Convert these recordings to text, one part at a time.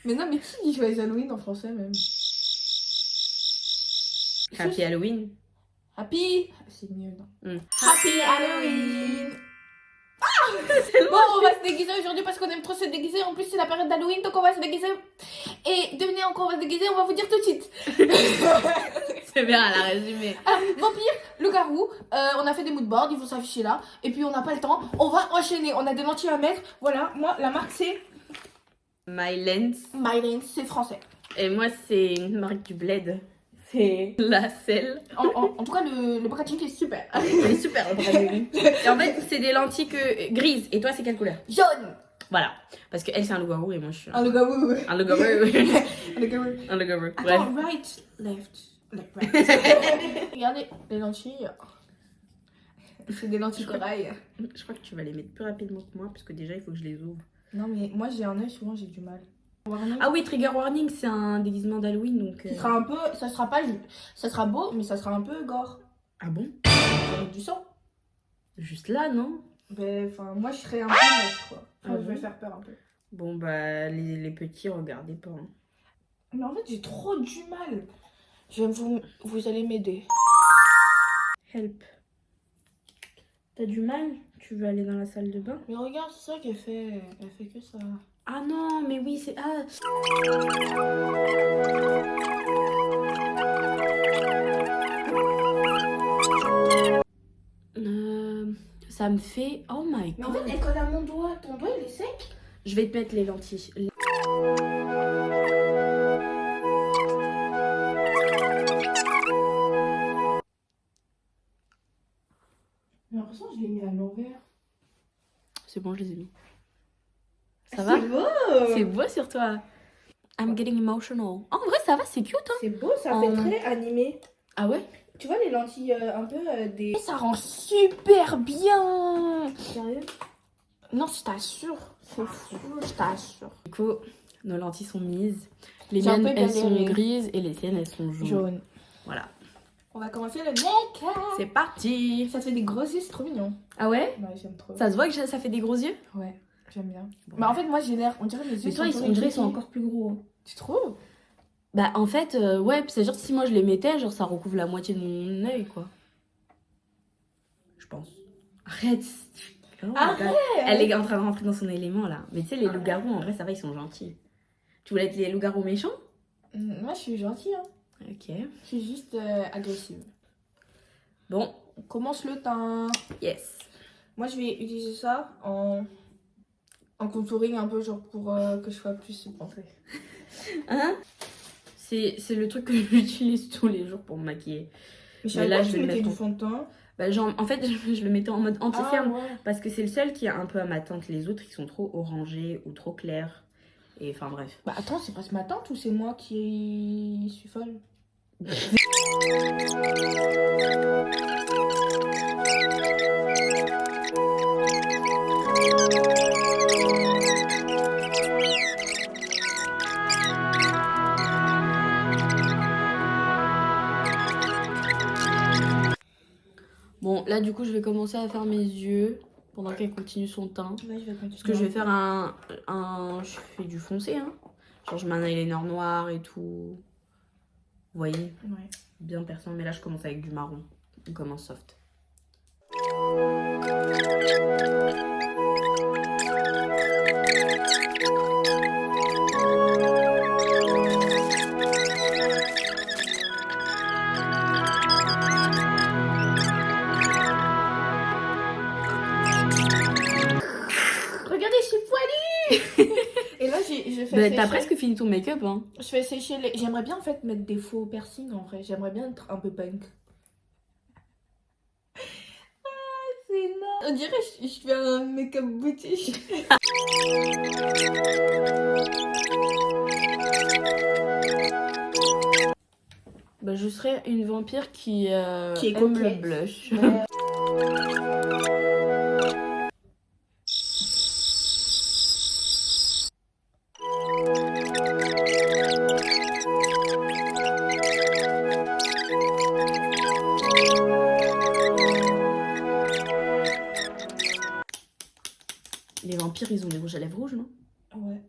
Mais non, mais qui dit joyeux Halloween en français même? Happy Halloween. Happy. C'est mieux, non? Happy Halloween. Bon, on va se déguiser aujourd'hui parce qu'on aime trop se déguiser. En plus, c'est la période d'Halloween, donc on va se déguiser. Et devinez en quoi on va se déguiser, on va vous dire tout de suite. C'est bien, elle a résumé. Alors, vampire, loup-garou, on a fait des moodboards, ils vont s'afficher là. Et puis on n'a pas le temps, on va enchaîner. On a des lentilles à mettre. Voilà, moi, la marque c'est My Lens. My Lens, c'est français. Et moi, c'est une marque du Bled. C'est la selle. En tout cas, le packaging est super. C'est super le branding. Et en fait, c'est des lentilles grises. Et toi, c'est quelle couleur? Jaune. Voilà. Parce que elle, c'est un loup-garou et moi, je suis Un loup-garou. un loup-garou. Un loup-garou. Un loup-garou. Bref. Attends, right, left, right. Regardez, les lentilles. C'est des lentilles corail. Je crois que tu vas les mettre plus rapidement que moi parce que déjà, il faut que je les ouvre. Non, mais moi j'ai un œil, souvent j'ai du mal. Ah oui, trigger warning, c'est un déguisement d'Halloween donc. Ça sera un peu. Ça sera pas. Ça sera beau, mais ça sera un peu gore. Ah bon? Avec du sang. Juste là, non? Ben, enfin, moi je serais un peu moche, quoi. Enfin, Ah je vais bon? faire peur un peu. Bon, bah, les petits, regardez pas. Hein. Mais en fait, j'ai trop du mal. Vous allez m'aider. Help. T'as du mal? Tu veux aller dans la salle de bain? Mais regarde, c'est ça qu'elle fait. Elle fait que ça. Ah non, mais oui, c'est... Ah. Ça me fait... Oh my god. Mais en fait, elle colle à mon doigt. Ton doigt, il est sec. Je vais te mettre les lentilles. J'ai l'impression que je l'ai mis à l'envers. C'est bon, je les ai mis. Ça va? C'est beau. C'est beau sur toi. I'm getting emotional. En vrai, ça va, c'est cute, hein? C'est beau, ça fait très animé. Ah ouais? Tu vois les lentilles un peu des... Et ça rend super bien. Sérieux? Non, je t'assure. C'est fou, je t'assure. Du coup, nos lentilles sont mises. Les J'ai un miennes, peu elles sont galéré. grises et les siennes, elles sont jaunes. Jaune. Voilà. On va commencer le make-up. C'est parti. Ça te fait des gros yeux, c'est trop mignon. Ah ouais? Ouais, j'aime trop. Ça se voit que ça fait des gros yeux? Ouais, j'aime bien. Bon. Mais en fait, moi j'ai l'air... On dirait les yeux Mais toi, un peu on dirait qu'ils sont rétrécis. encore plus gros. Hein. Tu trouves? Bah en fait, ouais, c'est genre si moi je les mettais, genre ça recouvre la moitié de mon œil, quoi. Je pense. Arrête. Oh, Arrête. elle est en train de rentrer dans son élément, là. Mais tu sais, les loups-garous, en vrai, ça va, ils sont gentils. Tu voulais être les loups-garous méchants? Moi je suis gentille, hein. Ok. Je suis juste agressive. Bon, On commence le teint. yes. Moi je vais utiliser ça en contouring un peu, genre pour que je sois plus pensée. Hein? C'est le truc que j'utilise tous les jours pour me maquiller. Mais là, là, je je vais le mettais mettre du fond de teint. Bah, genre, en fait, je le mettais en mode anti-cerne. ouais. Parce que c'est le seul qui est un peu à ma teinte. Les autres, ils sont trop orangés ou trop clairs. Et enfin, bref. Bah attends, c'est pas ma tante ou c'est moi qui suis folle? Bon, là, du coup, je vais commencer à faire mes yeux pendant qu'elle continue son teint. Ouais, je vais continuer. Parce que je vais faire je fais du foncé, hein. Genre, je mets un eyeliner noir et tout. Vous voyez? Ouais. Bien perçant. Mais là, je commence avec du marron. On commence soft. Regardez, je suis poilue. Et là, je fais Bah, sécher. t'as presque fini ton make-up, hein. Je fais sécher les... J'aimerais bien en fait mettre des faux piercings en vrai. J'aimerais bien être un peu punk. Ah, c'est énorme. On dirait que je fais un make-up boutique. Bah, je serais une vampire qui est aime le coquette. blush. Les vampires, ils ont des rouges à lèvres rouges, non? Ouais.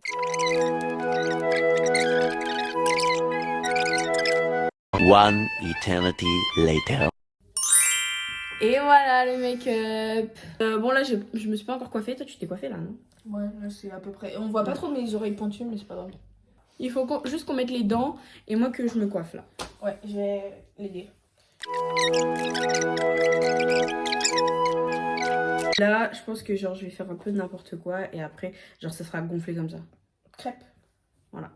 One eternity later. Et voilà le make-up. Bon là, je me suis pas encore coiffée. Toi, tu t'es coiffée là, non? Ouais, là c'est à peu près. On voit pas trop mes oreilles pointues, mais c'est pas grave. Il faut juste qu'on mette les dents et moi que je me coiffe là. Ouais, je vais l'aider. Là, je pense que genre je vais faire un peu n'importe quoi et après, genre ça sera gonflé comme ça. Crêpe. Voilà.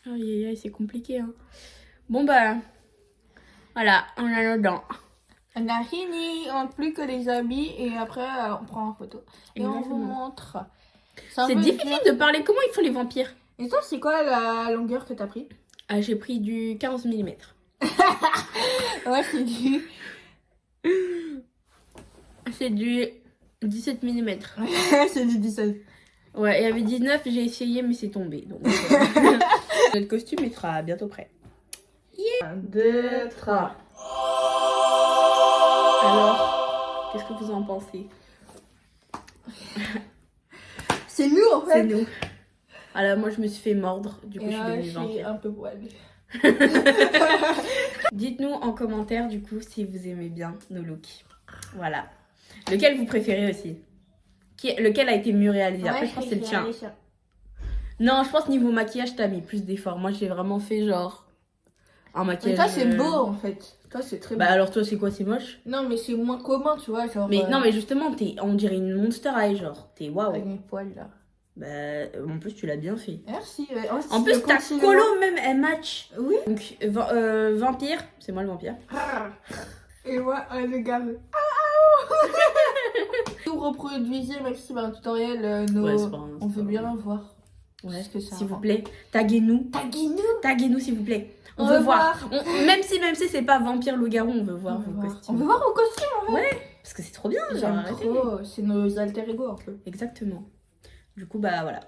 Aïe aïe aïe, c'est compliqué hein. Bon bah, voilà, on a nos dents. On a fini, on n'a plus que les habits et après on prend en photo. Et on vous Exactement. montre. C'est difficile de parler. Comment ils font les vampires? Et toi, c'est quoi la longueur que t'as pris? Ah, j'ai pris du 15 mm. Ouais, c'est du... C'est du 17 mm. c'est du 17. Ouais, il y avait 19, j'ai essayé mais c'est tombé. Donc, notre costume il sera bientôt prêt. 1, 2, 3. Alors, qu'est-ce que vous en pensez? C'est nous en fait. C'est nous. Alors moi je me suis fait mordre, du coup Et je suis là, devenue je suis vampire. un peu poilée. Dites-nous en commentaire du coup si vous aimez bien nos looks. Voilà. Lequel vous préférez aussi? Lequel a été mieux réalisé? Après je pense que c'est le tien. Non, je pense niveau maquillage t'as mis plus d'efforts. Moi j'ai vraiment fait genre un Mais maquillage. toi, c'est beau en fait. Toi, c'est très beau. Bah alors toi c'est quoi, c'est moche? Non, mais c'est moins commun, tu vois. Genre, Mais non mais justement on dirait une monster high genre. T'es waouh. avec mes poils là. Bah en plus tu l'as bien fait. Merci. En plus ta colo même elle match. Oui. Donc vampire, c'est moi le vampire. Et moi, le gamme. Vous reproduisez, même si c'est un tutoriel, Ouais, c'est pas un- on veut bien voir. Ouais, ce que ça s'il vous rend. plaît, taguez-nous. Taguez-nous. S'il vous plaît. On On veut veut voir. Même si c'est pas vampire loup-garou, on veut voir vos On costumes. veut voir vos costumes. Parce que c'est trop bien. Genre, J'aime arrêtez. trop. C'est nos alter ego un peu. Exactement. Du coup, bah voilà.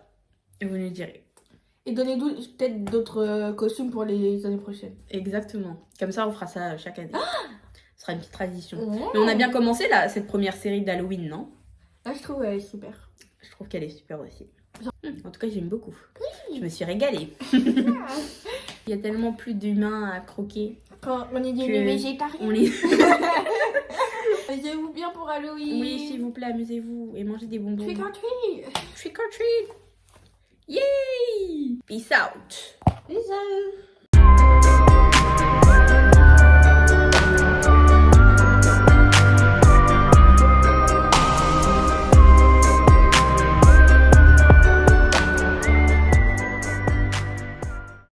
Et vous nous direz. Et donnez-nous peut-être d'autres costumes pour les années prochaines. Exactement. Comme ça, on fera ça chaque année. Ce sera une petite tradition. Ouais. Mais on a bien commencé là, cette première série d'Halloween, non? Là, je trouve elle est super. Je trouve qu'elle est super aussi. En tout cas, j'aime beaucoup. Je me suis régalée. Il y a tellement plus d'humains à croquer. Quand on est des Que végétariens. On les... Amusez-vous bien pour Halloween. Oui, s'il vous plaît, amusez-vous et mangez des bonbons. Trick or treat. Trick or treat. Yay! Peace out. Bisous.